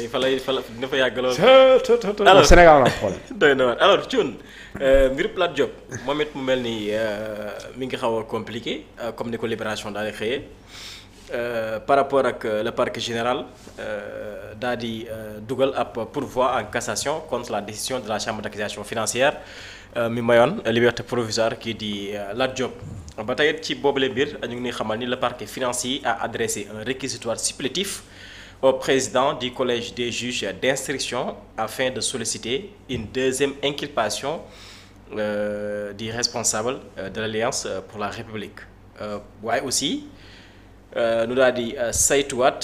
fa la dina fa yàgg lool. alors Sénégal la xool. doy na waar alors Thioune mbir Lat Diop moom it mu mel ni mi ngi xaw a compliqué comme ni ko Libération daal di xëyee par rapport ak le parquet général daal di dugal ab pourvoi en cassation contre la décision de la chambre d'accusation financière mi mayoon liberté provisoire kii di Lat Diop. ba tey ci boobule mbir ñu ngi xamal ni le parquet financier a adressé un réquisitoire supplétif au président du collège des juges d'instruction afin de solliciter une deuxième inculpation du responsable de l'Alliance pour la République waaye aussi nu daal di saytuwaat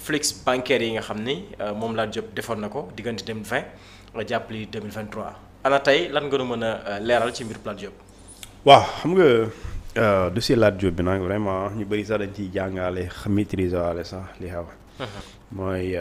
flux bancaire yi nga xam ni moom Lat Diop defoon na ko diggante 2020 jàpp li 2023 ana tey lan nga mën a leeral ci mbir Lat Diop. waaw xam nga dossier Lat Diop bi nag vraiment ñu bëri sax dañ ciy jàngale maîtriser waale sax li xew mooy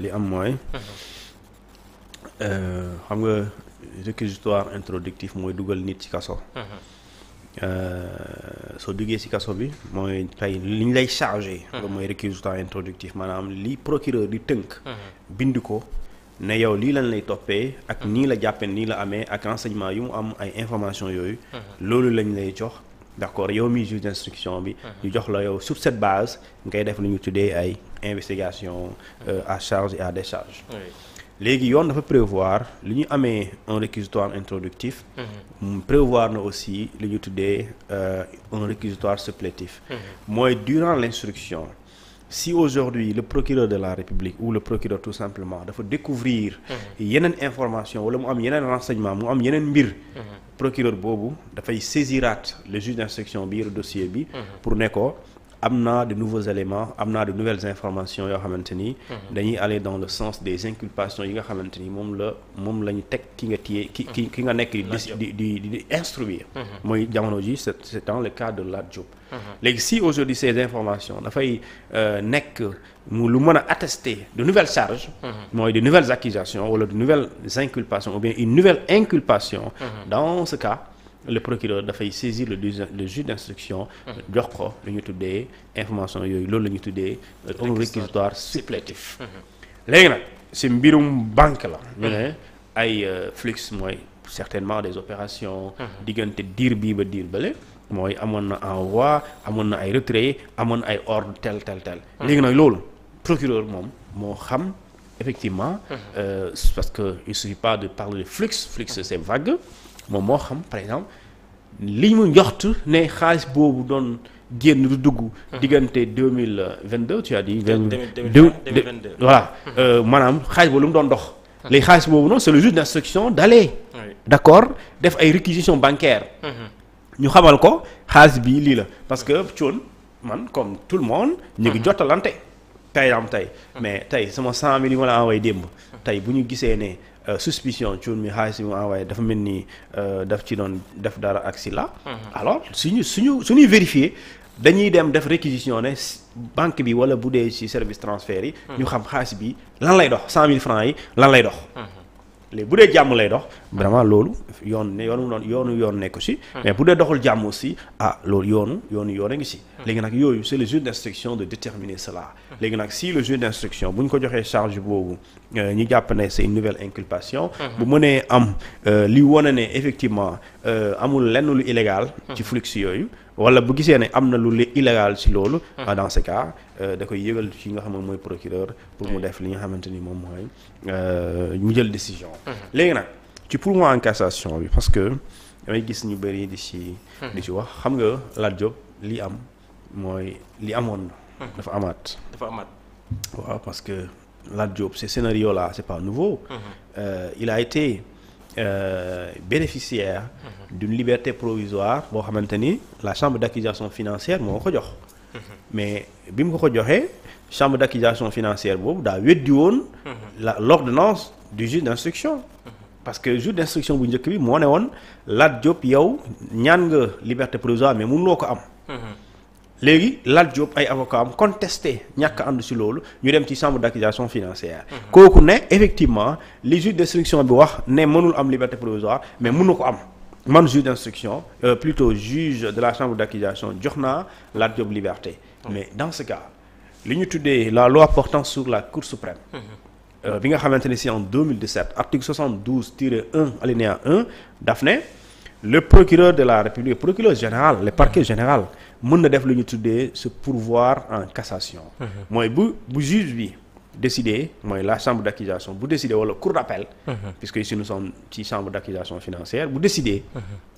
li am mooy xam nga réquisitoire introductif mooy dugal nit ci kaso soo duggee ci kaso bi mooy tey li ñu lay chargé nga mooy réquisitoire introductif maanaam li procureur di tënk bind ko ne yow lii lañ lay toppee ak nii la jàppee nii la amee ak renseignement yu mu am ay information yooyu loolu lañ lay jox d'accord yow mi juge d'instruction bi ñu jox la yow sur cette base ngay def lu ñu tuddee ay investigation à charge et à décharge léegi yoon dafa prévoir li ñu amee un réquisitoire introductif prévoir na aussi li ñu tuddee un réquisitoire supplétif mooy durant l'instruction si aujourd'hui le procureur de la République ou le procureur tout simplement dafa découvrir yeneen information wala mu am yeneen renseignement mu am yeneen mbir procureur boobu dafay saisiraat le juge d'instruction bi le dossier bi pour ne ko am naa de nouveaux éléments am naa de nouvelles informations yoo xamante ni dañuy aller dans le sens des inculpations yi nga xamante ni moom la ñu teg ki nga téye ki nga nekk di instruire mooy jamono ji c'est dans le cas de Lat Diop léegi si aujourd'hui ces informations dafay nekk lu mën a attester de nouvelles charges mooy de nouvelles accusations wala de nouvelles inculpations ou bien une nouvelle inculpation dans ce cas le procureur dafay saisir le juge d'instruction jox ko lu ñu tuddee information yooyu loolu la ñu tuddee un réquisitoire supplétif léegi nag si mbirum banque la ñu ne ay flux mooy certainement des opérations diggante diir bii ba diir bale mooy amoon na envoi amoon na ay retrait amoon ay ordre tel léegi nag loolu procureur moom moo xam effectivement parce que il suffit pas de parler de flux c'est vague moom moo xam par exemple li mu njoxt ne xaalis boobu doon génn du dugg diggante 2022 tu as dit 2022 voilà maanaam xaalis boobu lu mu doon dox léegi xaalis boobu noonu c'est le juge d'instruction d'aller d'accord def ay réquisitions bancaires ñu xamal ko xaalis bi lii la parce que Thione man comme tout le monde ñu ngi jottalante tey mais tey sama 100 000 yi ma la envoyé démb tey bu ñu gisee ne suspicion Thione mi xaalis bi mu envoyé dafa mel ni daf ci doon def dara ak si la alors suñuy vérifier dañuy dem def réquisition ne banque bi wala bu dee ci service transfert yi ñu xam xaalis bi lan lay dox 100 000 francs yi lan lay dox léegi bu dee jàmm lay dox vraiment loolu yoon nekk ci mais bu dee doxul jàmm aussi loolu yoon a ngi ci léegi nag yooyu c'est le juge d'instruction de déterminer cela léegi nag si le juge d'instruction bu ñu ko joxee charge boobu ñu jàpp ne c'est une nouvelle inculpation bu mënee am li wone ne effectivement amul lenn lu illégal ci flux yooyu wala bu gisee ne am na lu illégal ci loolu dans ce cas da koy yëgal ci nga xam ne mooy procureur pour mu def li nga xamante ni moom mooy mu jël décision léegi nag ci pourvoi en cassation bi parce que damay gis ñu bëri di ci wax xam nga Lat Diop li am mooy li amoon na dafa amaat waaw parce que Lat Diop ce scénario là c'est pas nouveau il a été bénéficiaire d'une liberté provisoire boo xamante ni la chambre d'accusation financière moo ko jox mais bi mu ko joxee chambre d'accusation financière boobu daa weddi woon l'ordonnance du juge d'instruction parce que juge d'instruction bu njëkk bi moo ne woon Lat Diop yow ñaan nga liberté provisoire mais mënuloo ko am léegi Lat Diop ay avocat am contesté ñàkk ànd ci loolu ñu dem ci chambre d'accusation financière kooku ne effectivement li juge d'instruction bi wax ne mënul am liberté provisoire mais mën na ko am man juge d'instruction plutôt juge de la chambre d'accusation jox naa Lat Diop liberté mais dans ce cas li ñu tuddee la loi portant sur la Cour suprême. bi nga xamante ne si en 2017 article 72-1 alinéa 1 daf ne le procureur de la République procureur général le parquet général mën na def lu ñu tuddee ce pourvoir en cassation. mooy bu juge bi décider mooy la chambre d'accusation bu décider wala cour d'appel. puisque ici nous sommes ci chambre d'accusation financière bu décider.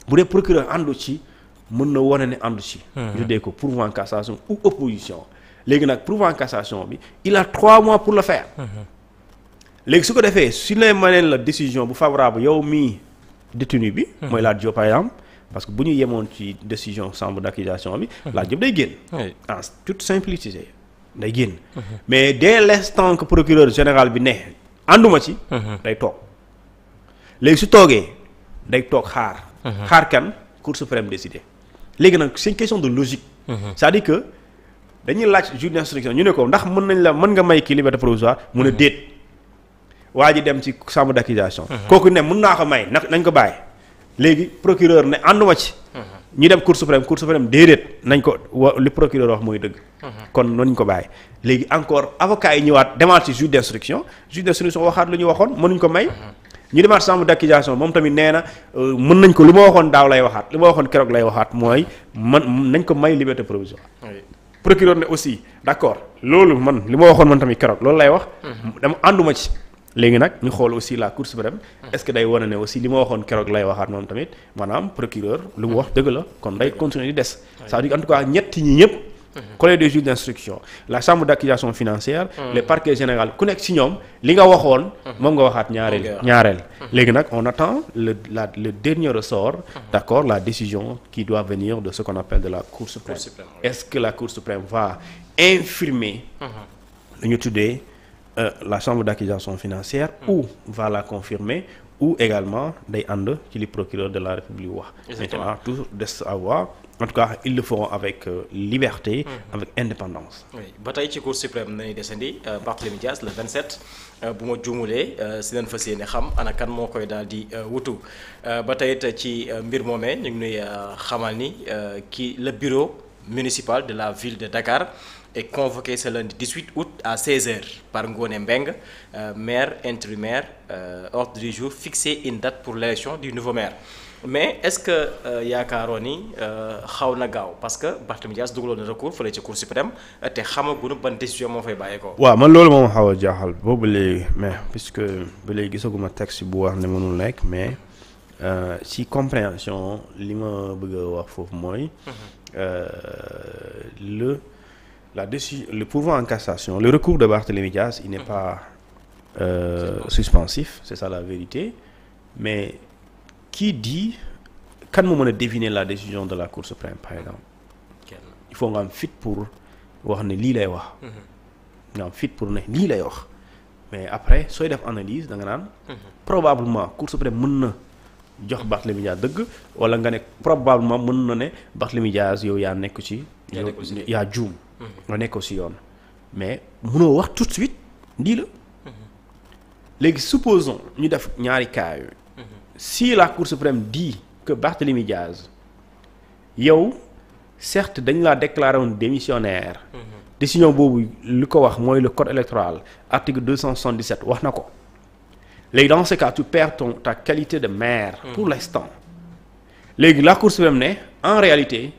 bu dee procureur àndu ci mën na wane ne àndu ci. ñu tuddee ko pourvoi en cassation ou opposition léegi nag pourvoi en cassation bi il a 3 mois pour le faire. léegi su ko defee su lay mëneen la décision bu favorable yow mii détenu bi. mooy Lat Diop par exemple parce que bu ñu yemoon ci décision chambre d'accusation bi. Lat Diop day génn. en toute simplicité day génn. mais dès l'instant que procureur général bi ne ànduma ci. day toog léegi su toogee day toog xaar. xaar kan Cour suprême décidé. léegi nag c'est une question de logique. c'est-à-dire que dañuy laaj juge d'instruction ñu ne ko ndax mën nga may kii liberté provisoire mu ne déet. waa ji dem ci chambre d'accusation kooku ne mën naa ko may nañ ko bàyyi léegi procureur ne ànduma ci ñu dem cour suprême déedéet nañ ko li procureur wax mooy dëgg kon nañ ko bàyyi léegi encore avocat yi ñëwaat demaat ci juge d'instruction waxaat lu ñu waxoon mënuñ ko may ñu demaat chambre d'accusation moom tamit nee na mën nañ ko li ma waxoon daaw lay waxaat li ma waxoon keroog lay waxaat mooy nañ ko may liberté provisoire procureur ne aussi d'accord loolu man li ma waxoon man tamit keroog loolu lay wax dama ànduma ci léegi nag ñu xool aussi la Cour suprême est-ce que day wane ne aussi li ma waxoon keroog lay waxaat moom tamit maanaam procureur lu mu wax dëgg la kon day continuer di des ça veut dire en tout cas ñetti ñi ñëpp collège des juges d'instruction la chambre d'accusation financière le parquet général ku nekk ci ñoom li nga waxoon moom nga waxaat ñaareel léegi nag on attend le dernier ressort d'accord la décision qui doit venir de ce qu'on appelle de la Cour suprême est-ce que la Cour suprême va infirmer lu ñu tuddee la chambre d'accusation financière ou va la confirmer ou également day ànd ci li procureur de la République wax. Maintenant tout reste à voir en tout cas ils le feront avec liberté. avec indépendance. oui ba tey ci Cour suprême nañu desandi Barthélémy Dias le 27 bu ma juumulee si leen fas yéene xam ana kan moo koy daal di wutu ba tey it ci mbir moomee ñu ngi nuy xamal ni ki le bureau municipal de la ville de Dakar. est convoqué ce lundi 18 août à 16h par Ngoné Mbengue, maire intérimaire, ordre du jour fixé une date pour l'élection du nouveau maire. Mais est-ce que yaakaaroon ni xaw na gaaw parce que Barthélémy Dias dugaloon na recours fële ci Cour suprême te xamaguñu ban décision moo fay bàyyeekoo. waaw man loolu moom xaw a jaaxal boobu léegi mais puisque ba léegi gisaguma texte bu wax ne mënul nekk mais ci compréhension li ma bëgg a wax foofu mooy la décision le pourvoi en cassation le recours de Barthélémy Dias il n'est pas suspensif c'est ça la vérité mais qui dit kan moo mën a deviner la décision de la Cour suprême par exemple il faut nga am fit pour wax ne lii lay wax nga am fit pour ne lii lay wax mais après sooy def analyse da nga naan probablement Cour suprême mën na jox Barthélémy Dias dëgg wala nga ne probablement mën na ne Barthélémy Dias yow yaa nekk ci yaa juum nga nekk aussi yoon mais mënoo wax tout de suite lii la léegi supposons ñu def ñaari cas yooyu si la Cour suprême dit que Barthélémy Dias yow certes dañ laa déclaré woon démissionnaire décision boobu li ko wax mooy le code électoral article 277 wax na ko léegi dans ce cas tu perds ta qualité de maire pour l'instant léegi la Cour suprême ne en réalité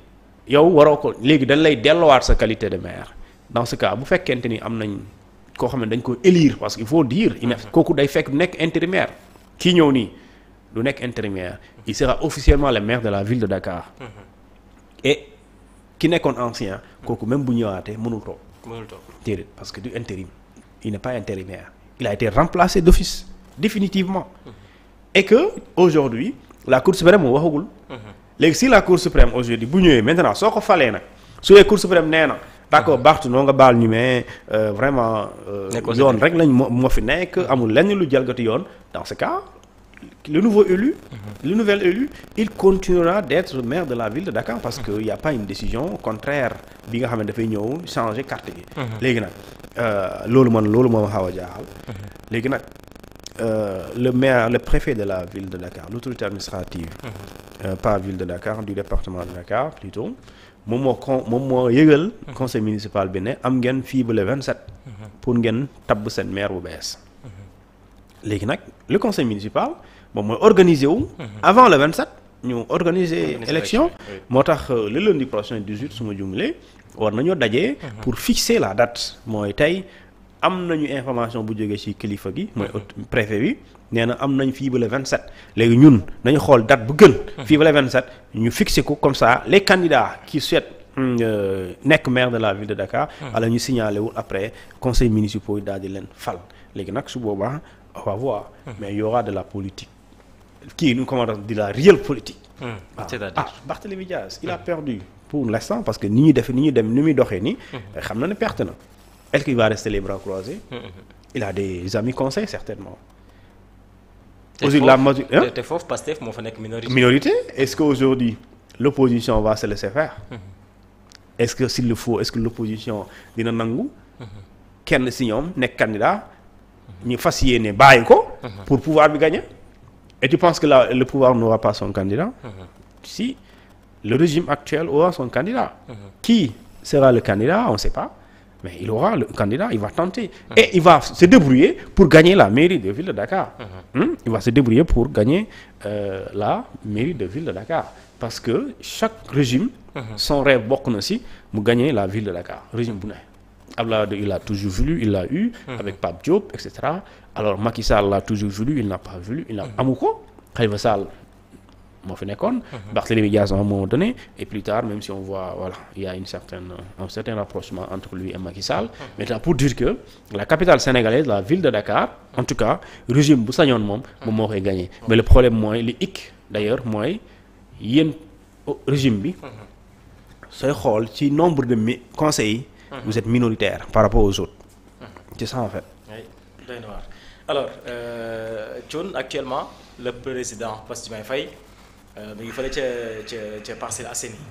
yow waroo ko léegi dañ lay delluwaat sa qualité de maire dans ce cas bu fekkente ni am nañ koo xam ne dañ ko élire parce qu'il faut dire kooku day fekk du nekk intérimaire kii ñëw nii du nekk intérimaire il sera officiellement le maire de la ville de Dakar et ki nekkoon ancien kooku même bu ñëwaatee mënul toog déedéet parce que du intérim il n'est pas intérimaire il a été remplacé d'office définitivement et que aujourd'hui la Cour suprême moo waxagul léegi si la Cour suprême aujourd'hui bu ñëwee maintenant soo ko falee nag su dee Cour suprême nee na d'accord Barth noo nga baal ñu mais vraiment yoon rek lañ moo fi nekk amul lenn lu jalgati yoon dans ce cas le nouvel élu il continuera d'être maire de la ville de Dakar parce que il y a pas une décision contraire bi nga xam ne dafay ñëw changer carte bi léegi nag loolu moom xaw a jaaxal léegi nag le préfet de la ville de Dakar, l'autorité administrative, pas ville de Dakar, du département de Dakar plutôt, moom moo yëgal conseil municipal bi ne am ngeen fii ba le 27 pour ngeen tabb seen maire bu bees. léegi nag le conseil municipal moom mooy organiser wu avant le 27 ñu organiser élection moo tax le lundi prochain 18 su ma jumlee war nañoo dajee pour fixer la date mooy tey am nañu information bu jógee ci kilifa gi mooy préfet bi nee na am nañ fii ba le 27 léegi ñun nañu xool date bu gën fii ba le 27 ñu fixer ko comme ça les candidats qui souhaitent nekk maire de la ville de Dakar alors ñu signalé wu après conseil municipal yi daal di leen fal léegi nag su boobaa on va voir mais il y aura de la politique kii nu comment dire de la réelle politique c'est-à-dire Barthélémy Dias il a perdu pour l'instant parce que ni ñuy doxee ni xam na ne perte na est-ce qu'il va rester les bras croisés il a des amis conseils certainement te foofu Pastef moo fa nekk minorité est-ce que aujourd'hui l'opposition va se laisser faire est-ce que s'il le faut est-ce que l'opposition dina nangu kenn si ñoom nekk candidat ñu fas yéene bàyyi ko pour pouvoir bi gagner et tu penses que le pouvoir n'aura pas son candidat si le régime actuel aura son candidat qui sera le candidat on ne sait pas mais il aura le candidat il va tenter et il va se débrouiller pour gagner la mairie de ville de Dakar il va se débrouiller pour gagner la mairie de ville de Dakar parce que chaque régime son rêve bokk na si mu gagner la ville de Dakar régime bu ne Abdoulaye Wade il a toujours voulu il l'a eu avec Pape Diop etc alors Macky Sall l'a toujours voulu il n'a pas voulu il n'a amu ko Khalifa Sall moo fi nekkoon Barthélémy Dias à un moment donné et plus tard même si on voit voilà il y a un certain rapprochement entre lui et Macky Sall maintenant pour dire que la capitale sénégalaise la ville de Dakar en tout cas régime bu sañoon moom moo koy gagné mais le problème mooy li hic d'ailleurs mooy yéen régime bi sooy xool ci nombre de conseils vous êtes minoritaire par rapport aux autres c'est ça en fait doy na waar alors Thione actuellement le président Bassirou Diomaye Faye mi ngi fële ca Parcelles Assainies